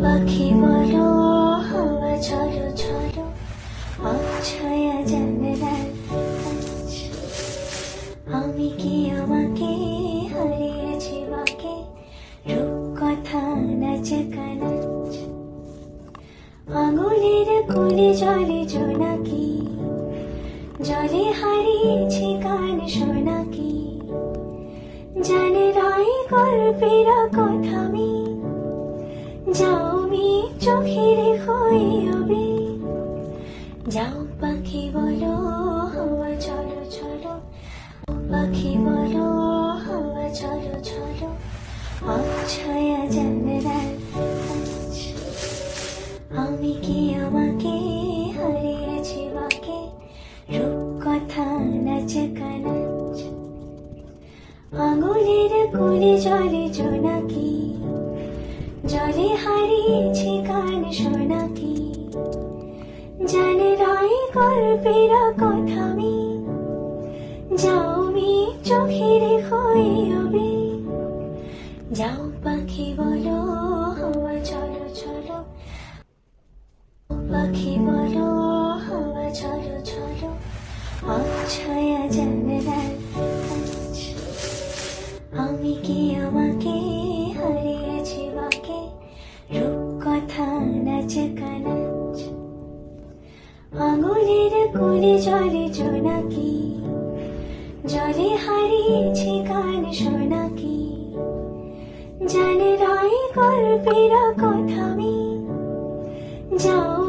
পাখি বলো হাওয়া ঝড়ো ঝড়ো অছায়া জানলার কাছে আমি কি আমাকে হারিয়েছি বাকে রূপকথা নাচে কানাচ আঙুলের কুলি জলে জোনাকি জলে হারিয়েছি গান শোনাকি জানে রাই গল্পের কথা আমি যাও মি চোখে রেখো হবে যাও পাখি বলো হাওয়া চলো চলো পাখি বলো হাওয়া চলো চলো অছায়া জানলার কাছে আমি কি আমাকে হারিয়েছি বাকে রূপকথা নাচে কানাচ আঙুলের কুলি জলে জোনাকি জলে হারিয়েছি গান শোনাকি জানে রাই গল্পের কথা আমি যাও মি চোখে রেখো হবে যাও পাখি বলো হাওয়া চলো চলো পাখি বলো হাওয়া চলো চলো অছায়া জানলার কাছে আমি কি আমাকে হারিয়েছি বাকে রূপকথা নাচে কানাচ আঙুলের কুলি জলে জোনাকি জলে হারিয়েছি গান শোনাকি জানে রাই গল্পের কথা আমি যাও